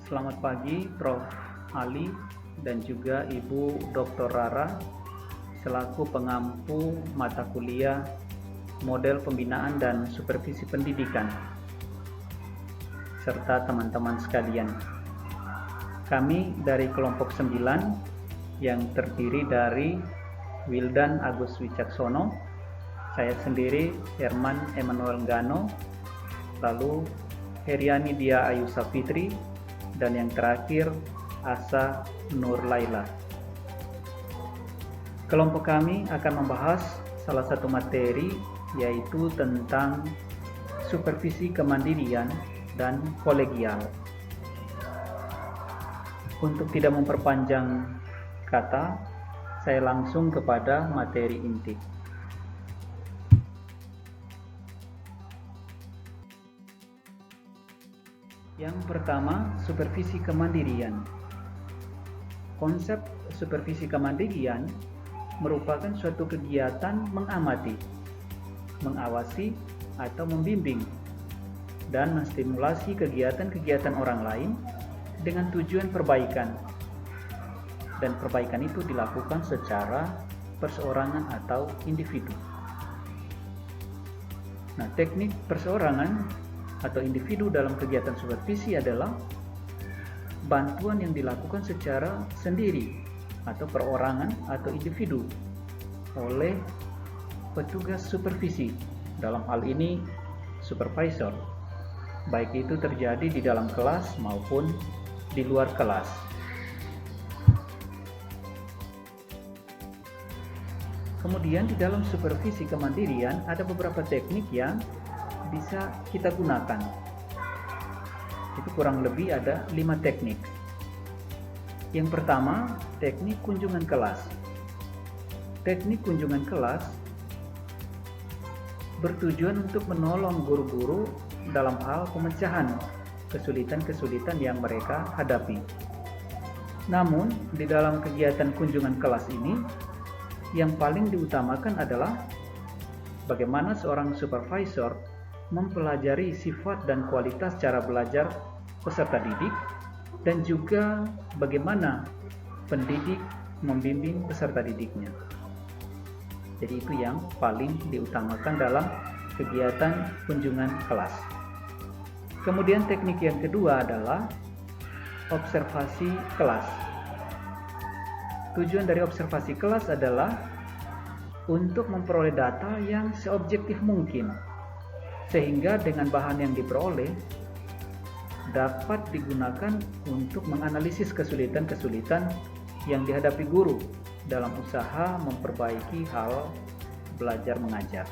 Selamat pagi Prof. Ali dan juga Ibu Dr. Rara selaku pengampu mata kuliah model pembinaan dan supervisi pendidikan serta teman-teman sekalian. Kami dari kelompok 9 yang terdiri dari Wildan Agus Wicaksono, saya sendiri Herman Emmanuel Gano, lalu Heriani Dia Ayu Safitri, dan yang terakhir Asa Nur Laila. Kelompok kami akan membahas salah satu materi yaitu tentang supervisi kemandirian dan kolegial. Untuk tidak memperpanjang kata, saya langsung kepada materi inti. Yang pertama, supervisi kemandirian. Konsep supervisi kemandirian merupakan suatu kegiatan mengamati, mengawasi, atau membimbing dan menstimulasi kegiatan-kegiatan orang lain dengan tujuan perbaikan. Dan perbaikan itu dilakukan secara perseorangan atau individu. Nah, teknik perseorangan atau individu dalam kegiatan supervisi adalah bantuan yang dilakukan secara sendiri atau perorangan atau individu oleh petugas supervisi, dalam hal ini supervisor, baik itu terjadi di dalam kelas maupun di luar kelas. Kemudian di dalam supervisi kemandirian ada beberapa teknik yang bisa kita gunakan. Itu kurang lebih ada 5 teknik. Yang pertama, teknik kunjungan kelas. Teknik kunjungan kelas bertujuan untuk menolong guru-guru dalam hal pemecahan kesulitan-kesulitan yang mereka hadapi. Namun, di dalam kegiatan kunjungan kelas ini, yang paling diutamakan adalah bagaimana seorang supervisor mempelajari sifat dan kualitas cara belajar peserta didik, dan juga bagaimana pendidik membimbing peserta didiknya. Jadi itu yang paling diutamakan dalam kegiatan kunjungan kelas. Kemudian teknik yang kedua adalah observasi kelas. Tujuan dari observasi kelas adalah untuk memperoleh data yang seobjektif mungkin, sehingga dengan bahan yang diperoleh dapat digunakan untuk menganalisis kesulitan-kesulitan yang dihadapi guru dalam usaha memperbaiki hal belajar mengajar.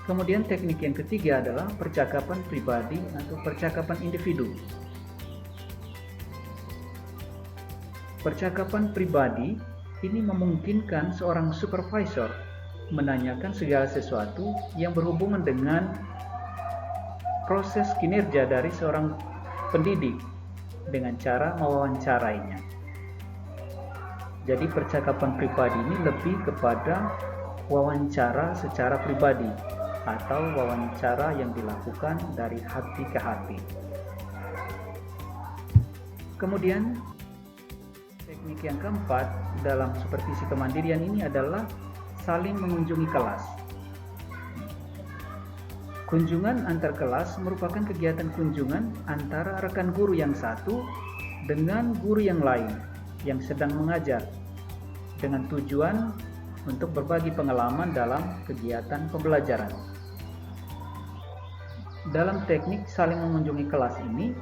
Kemudian teknik yang ketiga adalah percakapan pribadi atau percakapan individu. Percakapan pribadi ini memungkinkan seorang supervisor menanyakan segala sesuatu yang berhubungan dengan proses kinerja dari seorang pendidik dengan cara mewawancarainya. Jadi percakapan pribadi ini lebih kepada wawancara secara pribadi atau wawancara yang dilakukan dari hati ke hati. Kemudian teknik yang keempat dalam supervisi kemandirian ini adalah saling mengunjungi kelas. Kunjungan antar kelas merupakan kegiatan kunjungan antara rekan guru yang satu dengan guru yang lain yang sedang mengajar, dengan tujuan untuk berbagi pengalaman dalam kegiatan pembelajaran. Dalam teknik saling mengunjungi kelas ini,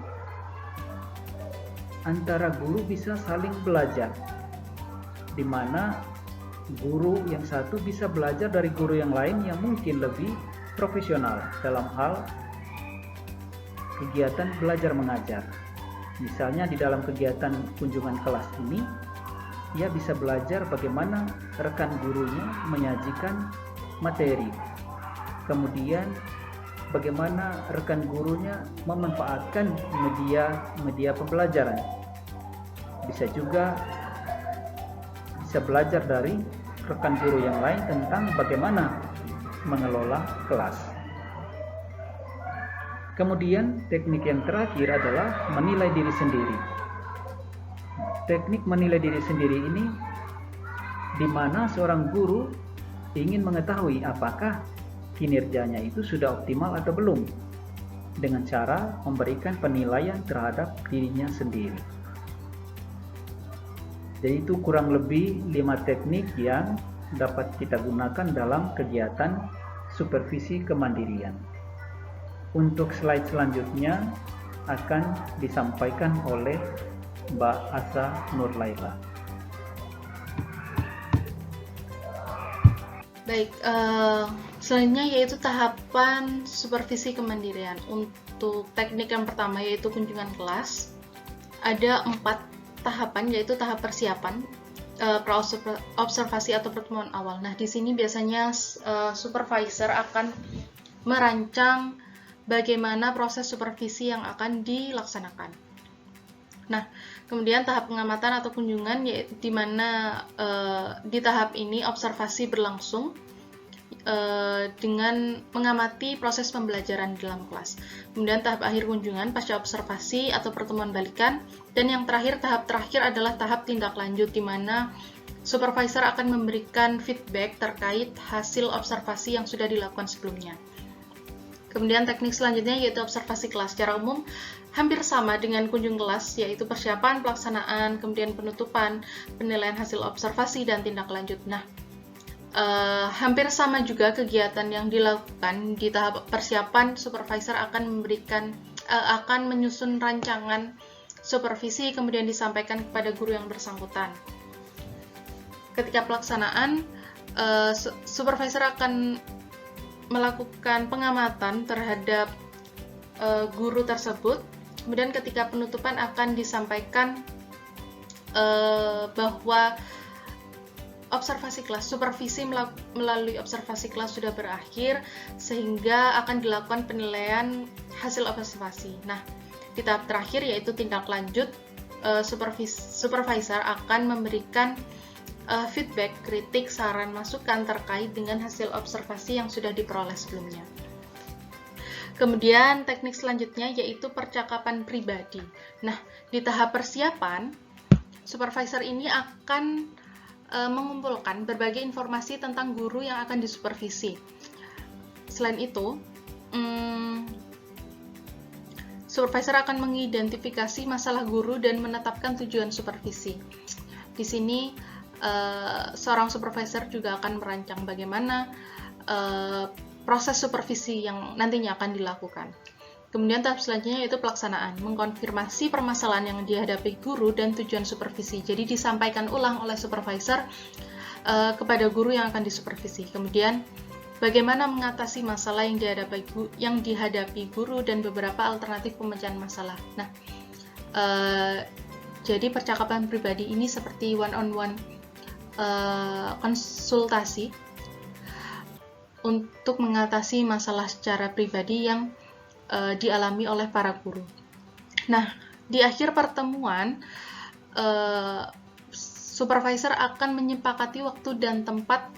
antara guru bisa saling belajar, di mana guru yang satu bisa belajar dari guru yang lain yang mungkin lebih profesional dalam hal kegiatan belajar mengajar. Misalnya di dalam kegiatan kunjungan kelas ini, ia bisa belajar bagaimana rekan gurunya menyajikan materi. Kemudian bagaimana rekan gurunya memanfaatkan media pembelajaran. Bisa juga belajar dari rekan guru yang lain tentang bagaimana mengelola kelas. Kemudian teknik yang terakhir adalah menilai diri sendiri. Teknik menilai diri sendiri ini di mana seorang guru ingin mengetahui apakah kinerjanya itu sudah optimal atau belum, dengan cara memberikan penilaian terhadap dirinya sendiri. Jadi itu kurang lebih 5 teknik yang dapat kita gunakan dalam kegiatan supervisi kemandirian. Untuk slide selanjutnya akan disampaikan oleh Mbak Asa Nurlaila. Baik, selanjutnya yaitu tahapan supervisi kemandirian. Untuk teknik yang pertama yaitu kunjungan kelas, ada 4 tahapan, yaitu tahap persiapan, observasi atau pertemuan awal. Nah, di sini biasanya supervisor akan merancang bagaimana proses supervisi yang akan dilaksanakan. Nah, kemudian tahap pengamatan atau kunjungan, yaitu di mana di tahap ini observasi berlangsung dengan mengamati proses pembelajaran di dalam kelas. Kemudian tahap akhir kunjungan pasca observasi atau pertemuan balikan, dan yang terakhir, tahap terakhir adalah tahap tindak lanjut, di mana supervisor akan memberikan feedback terkait hasil observasi yang sudah dilakukan sebelumnya. Kemudian teknik selanjutnya yaitu observasi kelas. Secara umum hampir sama dengan kunjung kelas, yaitu persiapan, pelaksanaan, kemudian penutupan, penilaian hasil observasi, dan tindak lanjut. Nah, hampir sama juga kegiatan yang dilakukan. Di tahap persiapan, supervisor akan menyusun rancangan supervisi, kemudian disampaikan kepada guru yang bersangkutan. Ketika pelaksanaan, supervisor akan melakukan pengamatan terhadap guru tersebut. Kemudian ketika penutupan akan disampaikan bahwa observasi kelas, supervisi melalui observasi kelas sudah berakhir, sehingga akan dilakukan penilaian hasil observasi. Nah, di tahap terakhir yaitu tindak lanjut, supervisor akan memberikan feedback, kritik, saran, masukan terkait dengan hasil observasi yang sudah diperoleh sebelumnya. Kemudian teknik selanjutnya yaitu percakapan pribadi. Nah, di tahap persiapan, supervisor ini akan mengumpulkan berbagai informasi tentang guru yang akan disupervisi. Selain itu, supervisor akan mengidentifikasi masalah guru dan menetapkan tujuan supervisi. Di sini seorang supervisor juga akan merancang bagaimana proses supervisi yang nantinya akan dilakukan. Kemudian tahap selanjutnya yaitu pelaksanaan, mengkonfirmasi permasalahan yang dihadapi guru dan tujuan supervisi. Jadi disampaikan ulang oleh supervisor kepada guru yang akan disupervisi. Kemudian bagaimana mengatasi masalah yang dihadapi guru dan beberapa alternatif pemecahan masalah. Nah, jadi percakapan pribadi ini seperti one-on-one konsultasi untuk mengatasi masalah secara pribadi yang dialami oleh para guru. Nah, di akhir pertemuan, supervisor akan menyepakati waktu dan tempat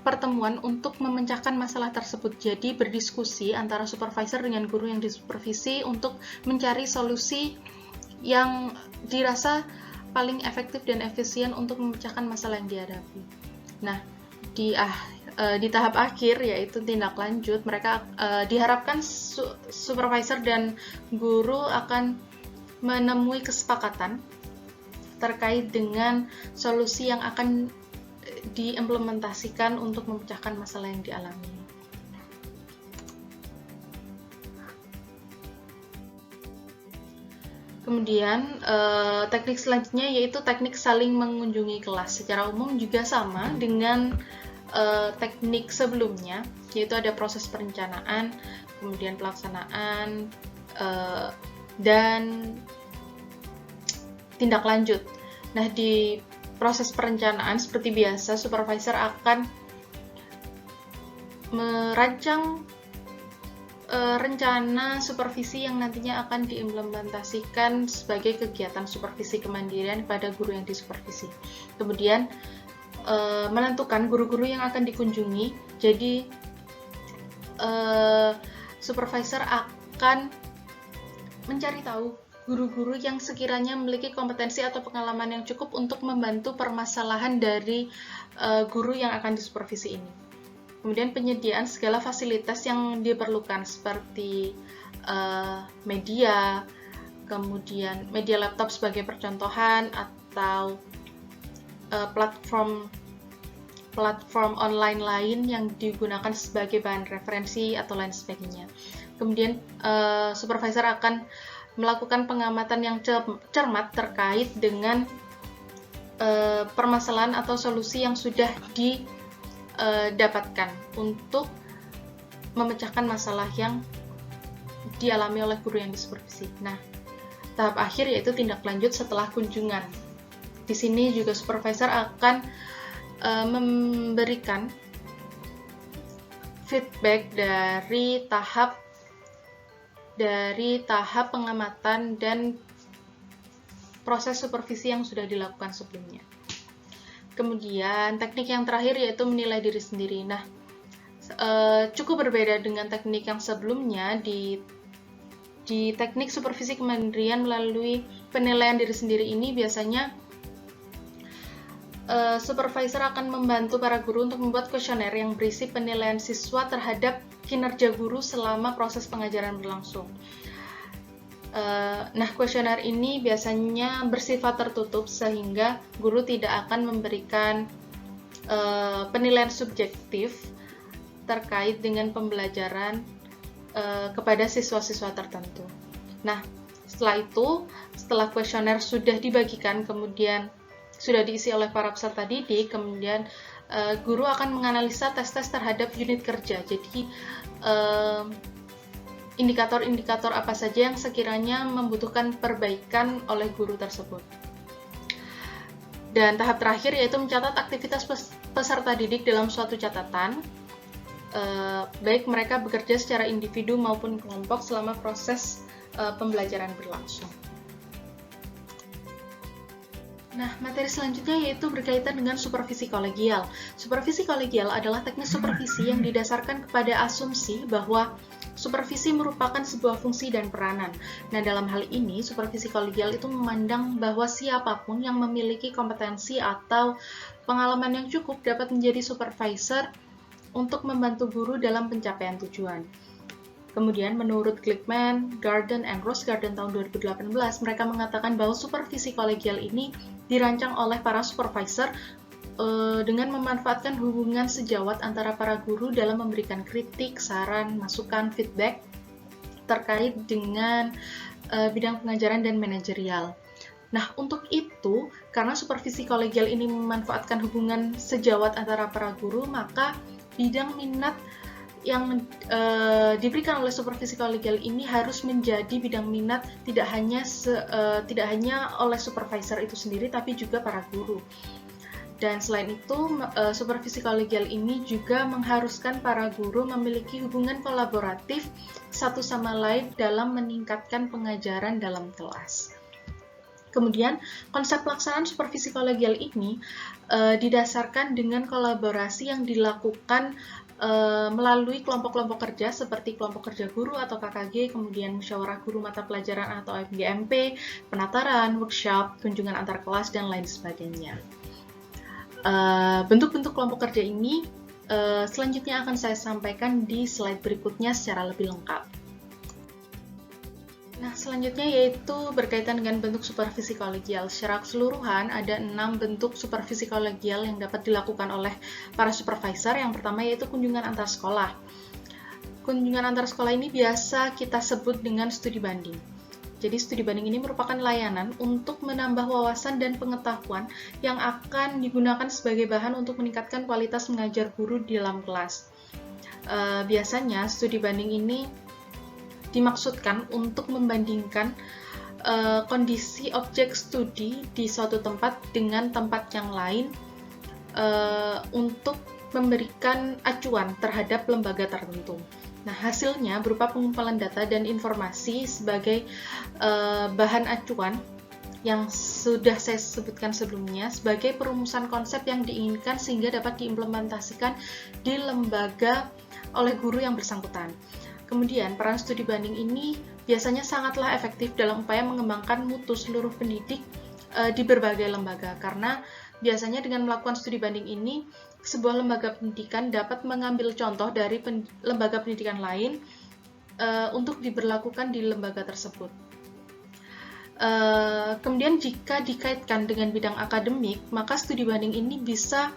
pertemuan untuk memecahkan masalah tersebut. Jadi berdiskusi antara supervisor dengan guru yang disupervisi untuk mencari solusi yang dirasa paling efektif dan efisien untuk memecahkan masalah yang dihadapi. Nah, di tahap akhir yaitu tindak lanjut, mereka diharapkan supervisor dan guru akan menemui kesepakatan terkait dengan solusi yang akan diimplementasikan untuk memecahkan masalah yang dialami. Kemudian teknik selanjutnya yaitu teknik saling mengunjungi kelas. Secara umum juga sama dengan teknik sebelumnya, yaitu ada proses perencanaan, kemudian pelaksanaan, dan tindak lanjut. Nah, di proses perencanaan seperti biasa, supervisor akan merancang rencana supervisi yang nantinya akan diimplementasikan sebagai kegiatan supervisi kemandirian kepada guru yang disupervisi. Kemudian menentukan guru-guru yang akan dikunjungi. Jadi supervisor akan mencari tahu guru-guru yang sekiranya memiliki kompetensi atau pengalaman yang cukup untuk membantu permasalahan dari guru yang akan disupervisi ini. Kemudian penyediaan segala fasilitas yang diperlukan seperti media, kemudian media laptop sebagai percontohan atau platform online lain yang digunakan sebagai bahan referensi atau lain sebagainya. Kemudian supervisor akan melakukan pengamatan yang cermat terkait dengan permasalahan atau solusi yang sudah didapatkan untuk memecahkan masalah yang dialami oleh guru yang disupervisi. Nah, tahap akhir yaitu tindak lanjut setelah kunjungan. Di sini juga supervisor akan memberikan feedback dari tahap pengamatan dan proses supervisi yang sudah dilakukan sebelumnya. Kemudian teknik yang terakhir yaitu menilai diri sendiri. Nah, cukup berbeda dengan teknik yang sebelumnya. Di teknik supervisi kemandirian melalui penilaian diri sendiri ini biasanya supervisor akan membantu para guru untuk membuat kuesioner yang berisi penilaian siswa terhadap kinerja guru selama proses pengajaran berlangsung. Nah, kuesioner ini biasanya bersifat tertutup sehingga guru tidak akan memberikan penilaian subjektif terkait dengan pembelajaran kepada siswa-siswa tertentu. Nah, setelah kuesioner sudah dibagikan, kemudian sudah diisi oleh para peserta didik, kemudian guru akan menganalisa tes-tes terhadap unit kerja. Jadi, indikator-indikator apa saja yang sekiranya membutuhkan perbaikan oleh guru tersebut. Dan tahap terakhir yaitu mencatat aktivitas peserta didik dalam suatu catatan, baik mereka bekerja secara individu maupun kelompok selama proses pembelajaran berlangsung. Nah, materi selanjutnya yaitu berkaitan dengan supervisi kolegial. Supervisi kolegial adalah teknik supervisi yang didasarkan kepada asumsi bahwa supervisi merupakan sebuah fungsi dan peranan. Nah, dalam hal ini, supervisi kolegial itu memandang bahwa siapapun yang memiliki kompetensi atau pengalaman yang cukup dapat menjadi supervisor untuk membantu guru dalam pencapaian tujuan. Kemudian, menurut Glickman, Garden, and Rosegarden tahun 2018, mereka mengatakan bahwa supervisi kolegial ini dirancang oleh para supervisor dengan memanfaatkan hubungan sejawat antara para guru dalam memberikan kritik, saran, masukan, feedback terkait dengan bidang pengajaran dan manajerial. Nah, untuk itu, karena supervisi kolegial ini memanfaatkan hubungan sejawat antara para guru, maka bidang minat yang diberikan oleh supervisi kolegial ini harus menjadi bidang minat tidak hanya oleh supervisor itu sendiri, tapi juga para guru. Dan selain itu, supervisi kolegial ini juga mengharuskan para guru memiliki hubungan kolaboratif satu sama lain dalam meningkatkan pengajaran dalam kelas. Kemudian, konsep pelaksanaan supervisi kolegial ini didasarkan dengan kolaborasi yang dilakukan melalui kelompok-kelompok kerja seperti kelompok kerja guru atau KKG, kemudian musyawarah guru mata pelajaran atau FGMP, penataran, workshop, kunjungan antar kelas, dan lain sebagainya. Bentuk-bentuk kelompok kerja ini selanjutnya akan saya sampaikan di slide berikutnya secara lebih lengkap. Nah, selanjutnya yaitu berkaitan dengan bentuk supervisi kolegial. Secara keseluruhan ada 6 bentuk supervisi kolegial yang dapat dilakukan oleh para supervisor. Yang pertama yaitu kunjungan antar sekolah. Kunjungan antar sekolah ini biasa kita sebut dengan studi banding. Jadi studi banding ini merupakan layanan untuk menambah wawasan dan pengetahuan yang akan digunakan sebagai bahan untuk meningkatkan kualitas mengajar guru di dalam kelas. Biasanya studi banding ini dimaksudkan untuk membandingkan kondisi objek studi di suatu tempat dengan tempat yang lain untuk memberikan acuan terhadap lembaga tertentu. Nah, hasilnya berupa pengumpulan data dan informasi sebagai bahan acuan yang sudah saya sebutkan sebelumnya sebagai perumusan konsep yang diinginkan sehingga dapat diimplementasikan di lembaga oleh guru yang bersangkutan. Kemudian, peran studi banding ini biasanya sangatlah efektif dalam upaya mengembangkan mutu seluruh pendidik di berbagai lembaga, karena biasanya dengan melakukan studi banding ini, sebuah lembaga pendidikan dapat mengambil contoh dari lembaga pendidikan lain untuk diberlakukan di lembaga tersebut. Kemudian jika dikaitkan dengan bidang akademik, maka studi banding ini bisa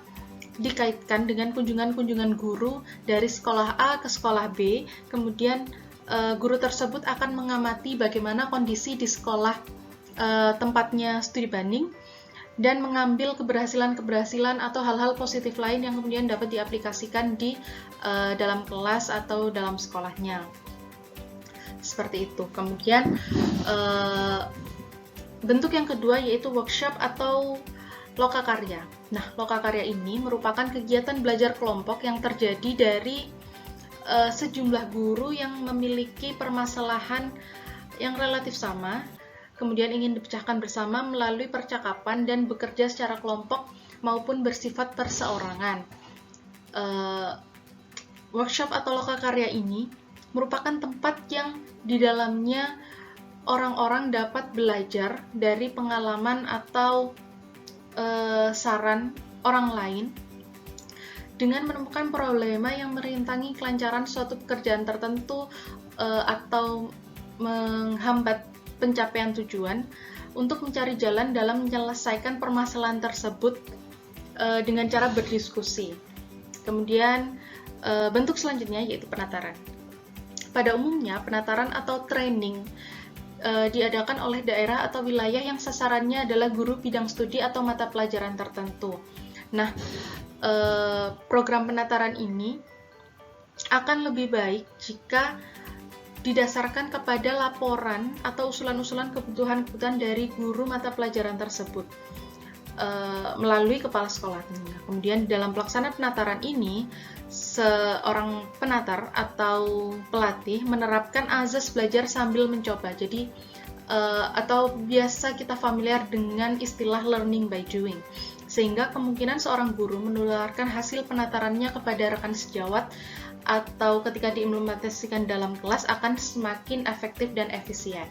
dikaitkan dengan kunjungan-kunjungan guru dari sekolah A ke sekolah B, kemudian guru tersebut akan mengamati bagaimana kondisi di sekolah tempatnya studi banding dan mengambil keberhasilan-keberhasilan atau hal-hal positif lain yang kemudian dapat diaplikasikan di dalam kelas atau dalam sekolahnya. Seperti itu. Kemudian bentuk yang kedua yaitu workshop atau lokakarya. Nah, lokakarya ini merupakan kegiatan belajar kelompok yang terjadi dari sejumlah guru yang memiliki permasalahan yang relatif sama, kemudian ingin dipecahkan bersama melalui percakapan dan bekerja secara kelompok maupun bersifat perseorangan. Workshop atau lokakarya ini merupakan tempat yang di dalamnya orang-orang dapat belajar dari pengalaman atau saran orang lain dengan menemukan problema yang merintangi kelancaran suatu pekerjaan tertentu atau menghambat pencapaian tujuan untuk mencari jalan dalam menyelesaikan permasalahan tersebut dengan cara berdiskusi. Kemudian bentuk selanjutnya yaitu penataran. Pada umumnya penataran atau training diadakan oleh daerah atau wilayah yang sasarannya adalah guru bidang studi atau mata pelajaran tertentu. Nah, program penataran ini akan lebih baik jika didasarkan kepada laporan atau usulan-usulan kebutuhan-kebutuhan dari guru mata pelajaran tersebut melalui kepala sekolahnya. Kemudian dalam pelaksanaan penataran ini, seorang penatar atau pelatih menerapkan azas belajar sambil mencoba. Jadi atau biasa kita familiar dengan istilah learning by doing. Sehingga kemungkinan seorang guru menularkan hasil penatarannya kepada rekan sejawat atau ketika diimplementasikan dalam kelas akan semakin efektif dan efisien.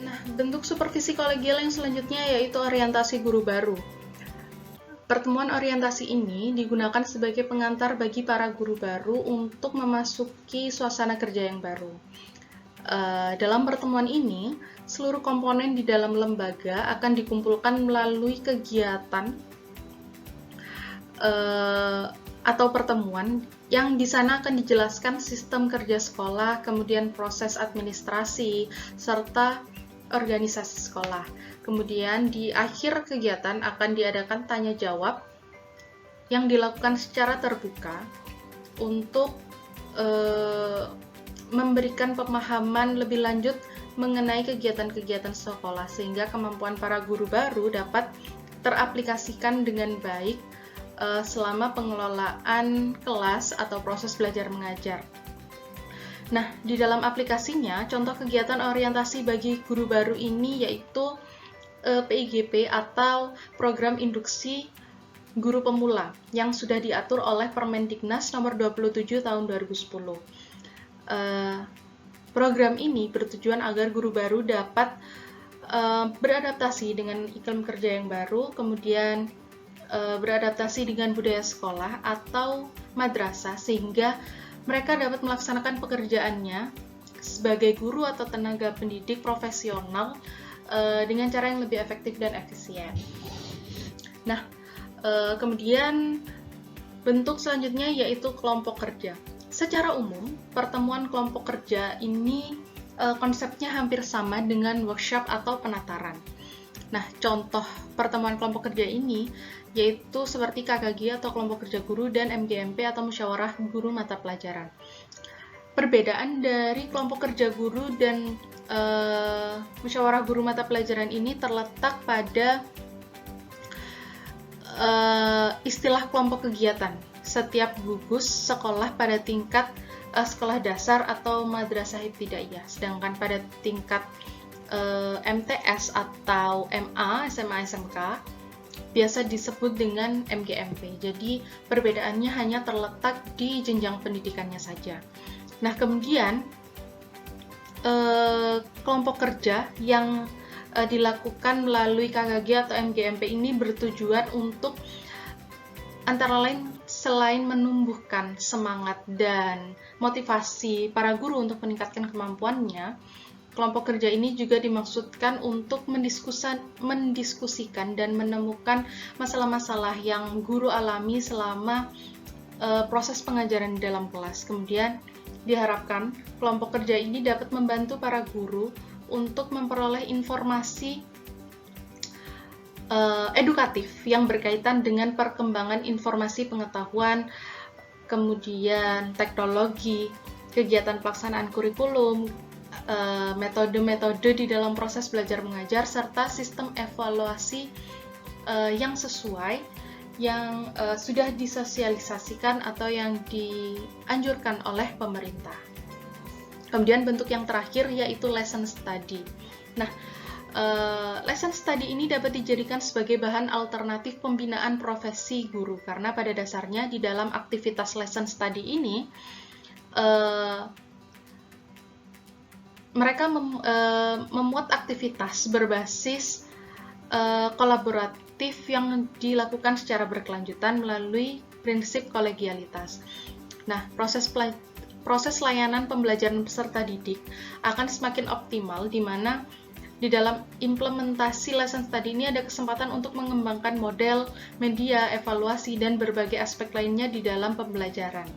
Nah, bentuk supervisi kolegial yang selanjutnya yaitu orientasi guru baru. Pertemuan orientasi ini digunakan sebagai pengantar bagi para guru baru untuk memasuki suasana kerja yang baru. Dalam pertemuan ini, seluruh komponen di dalam lembaga akan dikumpulkan melalui kegiatan atau pertemuan yang di sana akan dijelaskan sistem kerja sekolah, kemudian proses administrasi, serta organisasi sekolah. Kemudian di akhir kegiatan akan diadakan tanya jawab yang dilakukan secara terbuka untuk memberikan pemahaman lebih lanjut mengenai kegiatan-kegiatan sekolah sehingga kemampuan para guru baru dapat teraplikasikan dengan baik selama pengelolaan kelas atau proses belajar mengajar. Nah, di dalam aplikasinya, contoh kegiatan orientasi bagi guru baru ini yaitu PIGP atau Program Induksi Guru Pemula yang sudah diatur oleh Permendiknas nomor 27 tahun 2010. Program ini bertujuan agar guru baru dapat beradaptasi dengan iklim kerja yang baru, kemudian beradaptasi dengan budaya sekolah atau madrasah sehingga mereka dapat melaksanakan pekerjaannya sebagai guru atau tenaga pendidik profesional dengan cara yang lebih efektif dan efisien. Nah, kemudian bentuk selanjutnya yaitu kelompok kerja. Secara umum, pertemuan kelompok kerja ini konsepnya hampir sama dengan workshop atau penataran. Nah, contoh pertemuan kelompok kerja ini yaitu seperti KKG atau kelompok kerja guru dan MGMP atau musyawarah guru mata pelajaran. Perbedaan dari kelompok kerja guru dan musyawarah guru mata pelajaran ini terletak pada istilah kelompok kegiatan. Setiap gugus sekolah pada tingkat sekolah dasar atau madrasah ibtidaiyah, sedangkan pada tingkat MTS atau MA, SMA, SMK biasa disebut dengan MGMP. Jadi perbedaannya hanya terletak di jenjang pendidikannya saja. Nah, kemudian kelompok kerja yang dilakukan melalui KKG atau MGMP ini bertujuan untuk antara lain selain menumbuhkan semangat dan motivasi para guru untuk meningkatkan kemampuannya, kelompok kerja ini juga dimaksudkan untuk mendiskusikan dan menemukan masalah-masalah yang guru alami selama proses pengajaran di dalam kelas. Kemudian diharapkan kelompok kerja ini dapat membantu para guru untuk memperoleh informasi edukatif yang berkaitan dengan perkembangan informasi pengetahuan, kemudian teknologi, kegiatan pelaksanaan kurikulum, metode-metode di dalam proses belajar mengajar, serta sistem evaluasi yang sesuai, yang sudah disosialisasikan atau yang dianjurkan oleh pemerintah. Kemudian bentuk yang terakhir yaitu lesson study. Nah, lesson study ini dapat dijadikan sebagai bahan alternatif pembinaan profesi guru, karena pada dasarnya di dalam aktivitas lesson study ini mereka memuat aktivitas berbasis kolaboratif yang dilakukan secara berkelanjutan melalui prinsip kolegialitas. Nah, proses layanan pembelajaran peserta didik akan semakin optimal, di mana di dalam implementasi lesson study ini ada kesempatan untuk mengembangkan model, media, evaluasi, dan berbagai aspek lainnya di dalam pembelajaran.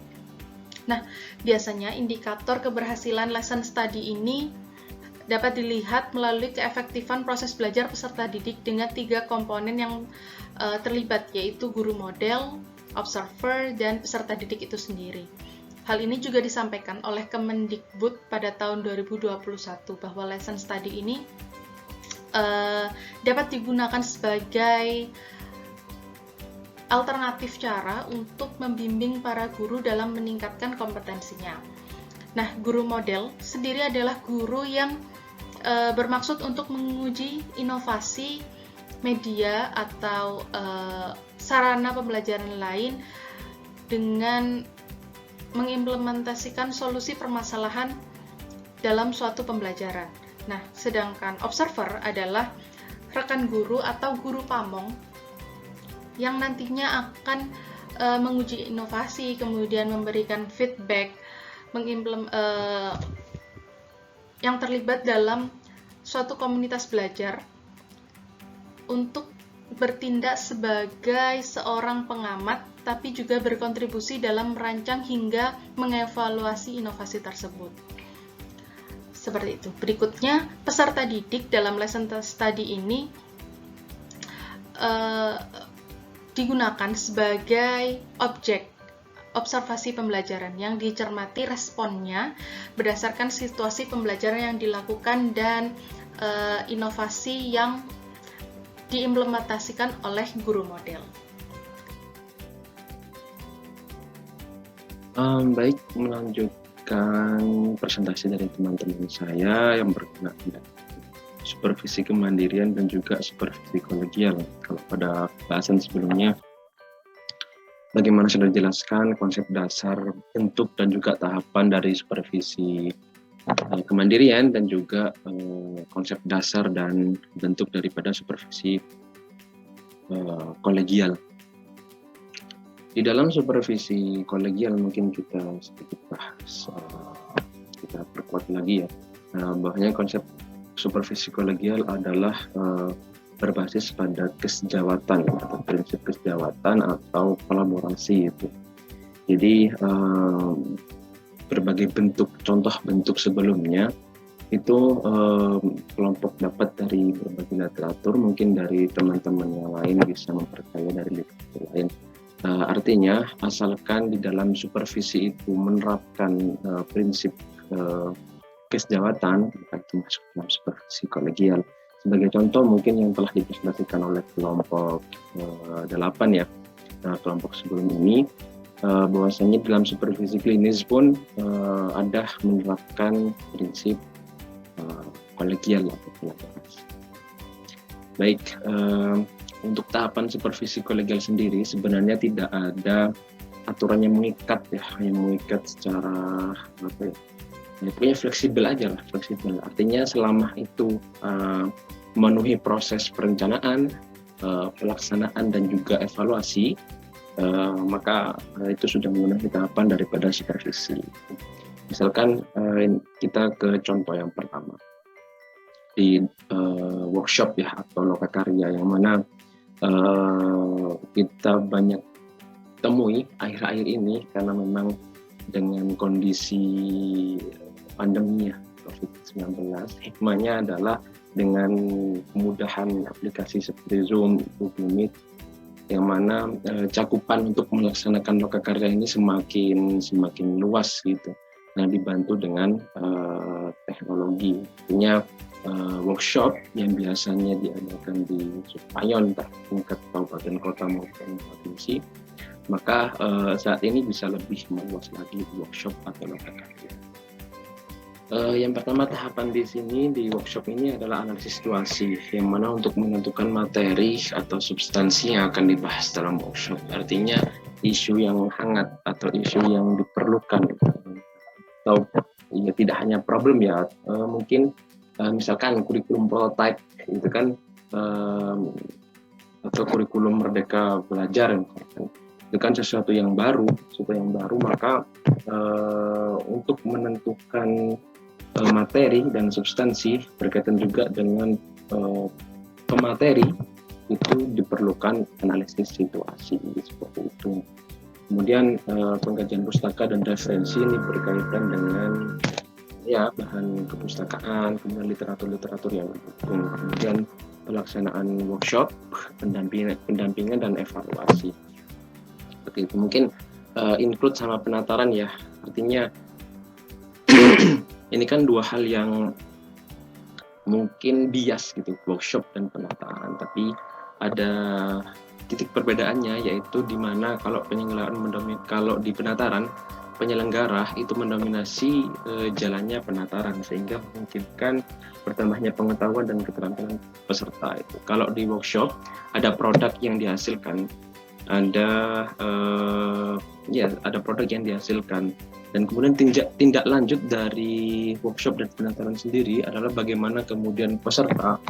Nah, biasanya indikator keberhasilan lesson study ini dapat dilihat melalui keefektifan proses belajar peserta didik dengan 3 komponen yang terlibat, yaitu guru model, observer, dan peserta didik itu sendiri. Hal ini juga disampaikan oleh Kemendikbud pada tahun 2021 bahwa lesson study ini dapat digunakan sebagai alternatif cara untuk membimbing para guru dalam meningkatkan kompetensinya. Nah, guru model sendiri adalah guru yang bermaksud untuk menguji inovasi media atau sarana pembelajaran lain dengan mengimplementasikan solusi permasalahan dalam suatu pembelajaran. Nah, sedangkan observer adalah rekan guru atau guru pamong yang nantinya akan menguji inovasi, kemudian memberikan feedback, yang terlibat dalam suatu komunitas belajar untuk bertindak sebagai seorang pengamat, tapi juga berkontribusi dalam merancang hingga mengevaluasi inovasi tersebut. Seperti itu. Berikutnya, peserta didik dalam lesson study ini digunakan sebagai objek observasi pembelajaran yang dicermati responnya berdasarkan situasi pembelajaran yang dilakukan dan inovasi yang diimplementasikan oleh guru model. Baik, melanjutkan presentasi dari teman-teman saya yang berkenaan dengan supervisi kemandirian dan juga supervisi kolegial. Kalau pada bahasan sebelumnya, bagaimana sudah dijelaskan konsep dasar, bentuk, dan juga tahapan dari supervisi kemandirian dan juga konsep dasar dan bentuk daripada supervisi kolegial. Di dalam supervisi kolegial mungkin kita sedikit bahas, kita perkuat lagi ya, bahwanya konsep supervisi kolegial adalah berbasis pada kesejawatan atau prinsip kesejawatan atau kolaborasi itu. Jadi berbagai bentuk, contoh bentuk sebelumnya itu kelompok dapat dari berbagai literatur, mungkin dari teman-teman yang lain bisa memperkaya dari literatur lain. Artinya asalkan di dalam supervisi itu menerapkan prinsip kesejawatan, itu masuk dalam supervisi kolegial. Sebagai contoh mungkin yang telah dipresentasikan oleh kelompok 8 ya, kelompok sebelum ini, bahwasanya dalam supervisi klinis pun ada menerapkan prinsip kolegial atau kolaborasi. Baik, untuk tahapan supervisi kolegial sendiri sebenarnya tidak ada aturan yang mengikat ya, yang mengikat secara apa ya, pokoknya fleksibel aja lah, fleksibel. Artinya selama itu memenuhi proses perencanaan, pelaksanaan dan juga evaluasi, maka itu sudah memenuhi tahapan daripada supervisi. Misalkan kita ke contoh yang pertama di workshop ya atau lokakarya, yang mana kita banyak temui akhir-akhir ini karena memang dengan kondisi pandemi ya COVID-19, hikmahnya adalah dengan kemudahan aplikasi seperti Zoom, Google Meet, yang mana cakupan untuk melaksanakan lokakarya ini semakin luas gitu. Nah, dibantu dengan teknologi. Artinya workshop yang biasanya diadakan di Supayon tingkat kabupaten kota maupun provinsi, maka saat ini bisa lebih meluas lagi workshop atau lokakarya. Yang pertama tahapan di sini di workshop ini adalah analisis situasi, yang mana untuk menentukan materi atau substansi yang akan dibahas dalam workshop. Artinya isu yang hangat atau isu yang diperlukan, atau ya tidak hanya problem ya, mungkin misalkan kurikulum prototype itu kan, atau kurikulum merdeka belajar misalkan. Itu kan sesuatu yang baru, maka untuk menentukan materi dan substansi berkaitan juga dengan pemateri itu diperlukan analisis situasi seperti itu. Kemudian pengkajian pustaka dan referensi ini berkaitan dengan ya bahan kepustakaan, kemudian literatur yang mendukung, kemudian pelaksanaan workshop, pendampingan dan evaluasi. Seperti itu. Mungkin include sama penataran ya, artinya ini kan dua hal yang mungkin bias gitu, workshop dan penataran, tapi ada titik perbedaannya, yaitu di mana kalau di penataran penyelenggara itu mendominasi jalannya penataran, sehingga memungkinkan bertambahnya pengetahuan dan keterampilan peserta itu. Kalau di workshop ada produk yang dihasilkan, ada produk yang dihasilkan, dan kemudian tindak lanjut dari workshop dan penataran sendiri adalah bagaimana kemudian peserta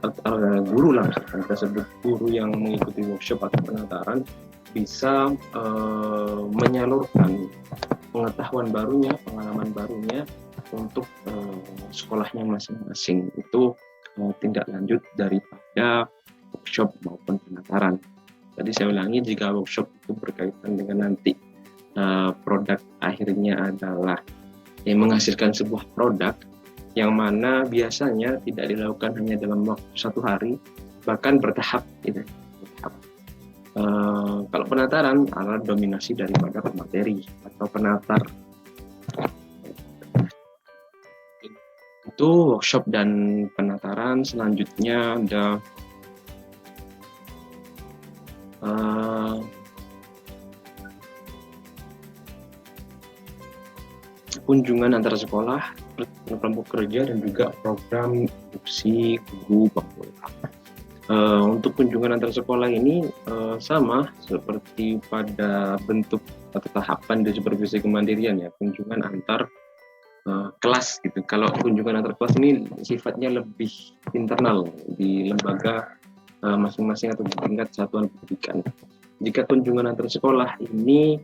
atau guru lah, kita sebut guru yang mengikuti workshop atau penataran bisa menyalurkan pengetahuan barunya, pengalaman barunya untuk sekolahnya masing-masing. Itu tindak lanjut daripada workshop maupun penataran. Tadi saya ulangi, jika workshop itu berkaitan dengan nanti produk akhirnya adalah yang menghasilkan sebuah produk yang mana biasanya tidak dilakukan hanya dalam waktu 1 hari, bahkan bertahap gitu. Kalau penataran adalah dominasi daripada pemateri atau penatar. Itu workshop dan penataran. Selanjutnya ada kunjungan antar sekolah, kelompok kerja, dan juga program opsi guru Papua. Untuk kunjungan antar sekolah ini sama seperti pada bentuk atau tahapan di supervisi kemandirian ya, kunjungan antar kelas gitu. Kalau kunjungan antar kelas ini sifatnya lebih internal di lembaga masing-masing atau di tingkat satuan pendidikan. Jika kunjungan antar sekolah ini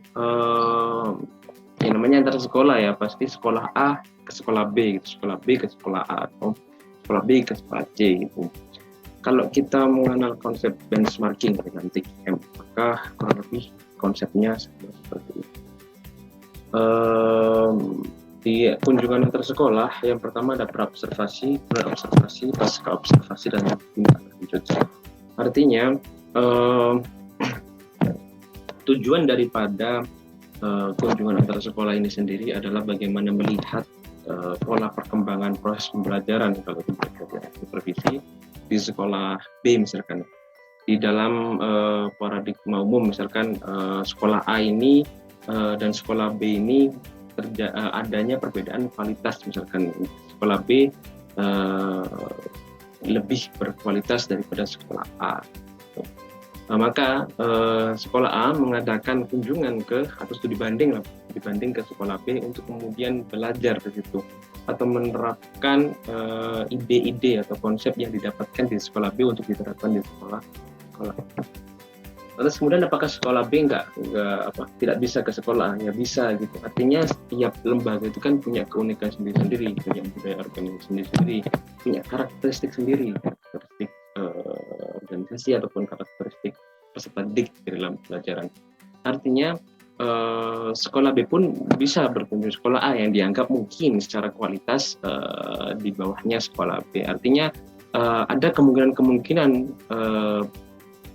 namanya antar sekolah ya, pasti sekolah A ke sekolah B gitu, sekolah B ke sekolah A, atau sekolah B ke sekolah C gitu. Kalau kita mengenal konsep benchmarking dengan TIKM, maka kurang lebih konsepnya seperti itu. Di kunjungan antar sekolah, yang pertama ada praobservasi, observasi, pasca observasi, dan tindak lanjut. Artinya tujuan daripada kunjungan antar sekolah ini sendiri adalah bagaimana melihat pola perkembangan proses pembelajaran kalau tidak supervisi di sekolah B misalkan. Di dalam paradigma umum misalkan sekolah A ini dan sekolah B ini adanya perbedaan kualitas, misalkan sekolah B lebih berkualitas daripada sekolah A. Maka sekolah A mengadakan kunjungan ke atau studi banding ke sekolah B untuk kemudian belajar di situ atau menerapkan ide-ide atau konsep yang didapatkan di sekolah B untuk diterapkan di sekolah A. Terus kemudian apakah sekolah B tidak bisa ke sekolah A? Ya bisa gitu. Artinya setiap lembaga itu kan punya keunikan sendiri-sendiri, punya budaya organisasi sendiri-sendiri, punya karakteristik sendiri, karakteristik organisasi ataupun karakteristik peserta didik di dalam pelajaran. Artinya sekolah B pun bisa berkunjung sekolah A yang dianggap mungkin secara kualitas di bawahnya sekolah B. Artinya ada kemungkinan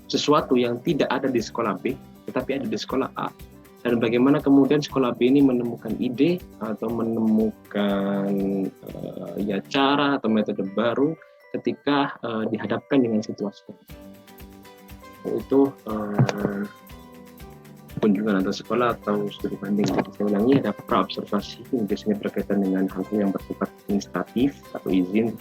sesuatu yang tidak ada di sekolah B tetapi ada di sekolah A. Dan bagaimana kemudian sekolah B ini menemukan ide atau menemukan cara atau metode baru ketika dihadapkan dengan situasi itu kunjungan atau sekolah atau studi banding. Jadi saya ulangi, ada pra-observasi yang biasanya berkaitan dengan hal-hal yang bersifat administratif atau izin,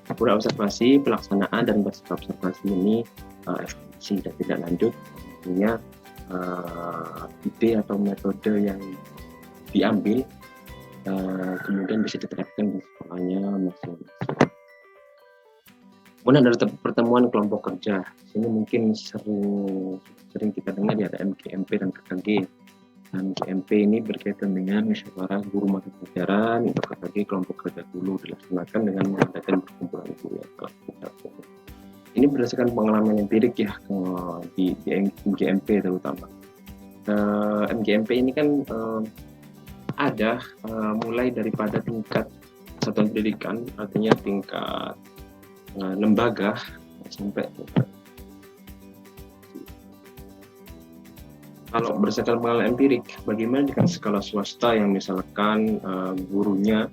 pra-observasi, pelaksanaan dan pasca observasi ini evaluasi dan tidak lanjut. Artinya ide atau metode yang diambil kemudian bisa diterapkan di sekolahnya masing-masing. Kemudian ada pertemuan kelompok kerja. Ini mungkin sering kita dengar ya, ada MGMP dan KKG. MGMP ini berkaitan dengan musyawarah guru mata pelajaran, untuk KKG kelompok kerja dulu dilaksanakan dengan mengadakan perkumpulan guru yang telah bergabung. Ini berdasarkan pengalaman empirik ya di MGMP terutama. MGMP ini kan ada mulai daripada tingkat satuan pendidikan, artinya tingkat lembaga sampai kalau berdasarkan pengalaman empirik, bagaimana dengan skala swasta yang misalkan gurunya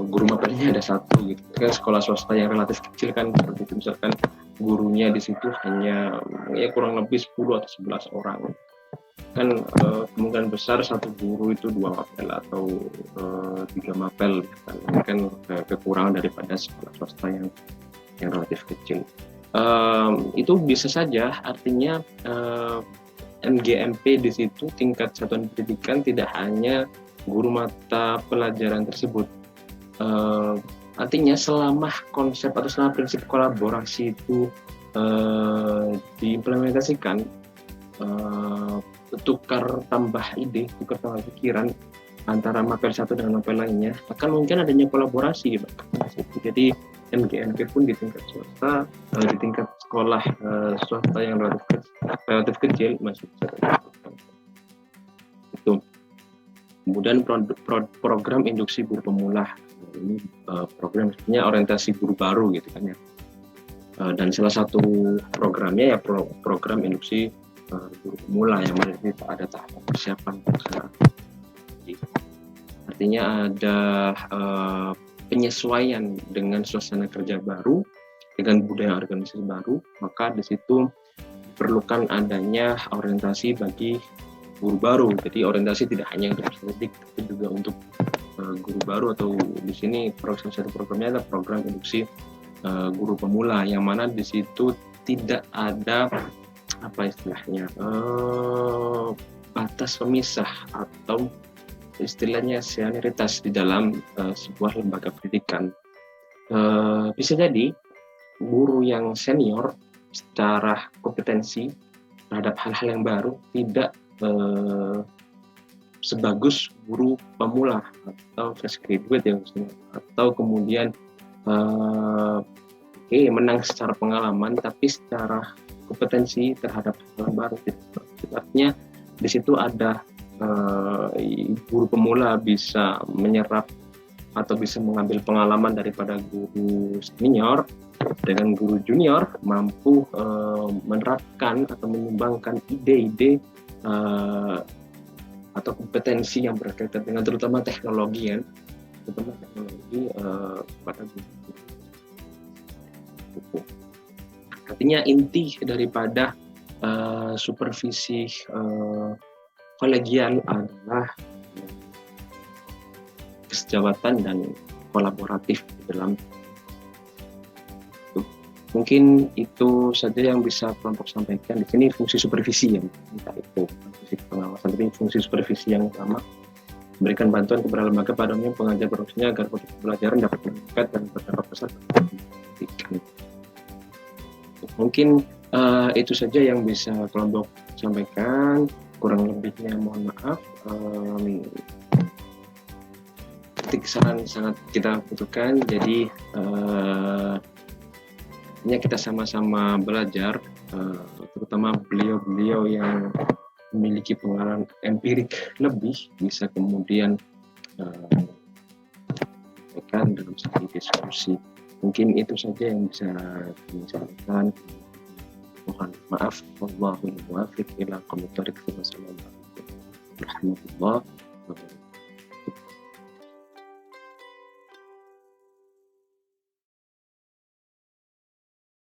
guru mapelnya ada satu gitu kan, sekolah swasta yang relatif kecil kan seperti itu, misalkan gurunya di situ hanya kurang lebih 10 atau 11 orang kan, kemungkinan besar satu guru itu 2 mapel atau 3 mapel kan kekurangan daripada sekolah swasta yang relatif kecil. Itu bisa saja, artinya MGMP di situ tingkat satuan pendidikan tidak hanya guru mata pelajaran tersebut. Artinya selama konsep atau selama prinsip kolaborasi itu diimplementasikan, tukar tambah ide, tukar tambah pikiran antara mapel satu dengan mapel lainnya, akan mungkin adanya kolaborasi. Jadi MGMP pun di tingkat swasta, di tingkat sekolah swasta yang relatif kecil masih bisa dilakukan. Itu. Kemudian program induksi guru pemula, ini program sebenarnya orientasi guru baru gitu kan ya. Dan salah satu programnya ya program induksi guru pemula yang mana ada tahap persiapan. Artinya ada penyesuaian dengan suasana kerja baru, dengan budaya organisasi baru, maka di situ diperlukan adanya orientasi bagi guru baru. Jadi orientasi tidak hanya untuk peserta didik, tapi juga untuk guru baru, atau di sini salah satu programnya adalah program induksi guru pemula, yang mana di situ tidak ada batas pemisah atau istilahnya senioritas di dalam sebuah lembaga pendidikan. Bisa jadi guru yang senior secara kompetensi terhadap hal-hal yang baru tidak sebagus guru pemula atau fresh graduate yang atau kemudian menang secara pengalaman tapi secara kompetensi terhadap hal yang baru. Artinya di situ ada guru pemula bisa menyerap atau bisa mengambil pengalaman daripada guru senior, dengan guru junior mampu menerapkan atau menyumbangkan ide-ide atau kompetensi yang berkaitan dengan terutama teknologi pada guru. Artinya inti daripada supervisi kolegial adalah kesejawatan dan kolaboratif di dalam itu. Mungkin itu saja yang bisa kelompok sampaikan. Di sini fungsi supervisi yang entah itu fungsi pengawasan, tapi fungsi supervisi yang utama memberikan bantuan kepada lembaga pada umumnya pengajar berfungsinya agar proses pembelajaran dapat meningkat dan berdampak besar. Mungkin itu saja yang bisa kelompok sampaikan. Kurang lebihnya mohon maaf. Kritik saran sangat kita butuhkan. Jadi ini kita sama-sama belajar, terutama beliau-beliau yang memiliki pengalaman empirik lebih bisa kemudian sampaikan dalam satu diskusi. Mungkin itu saja yang bisa kami sampaikan. Mohon maaf. Wallahul muwaffiq ila aqwamit thoriq. Wassalamualaikum warahmatullahi wabarakatuh.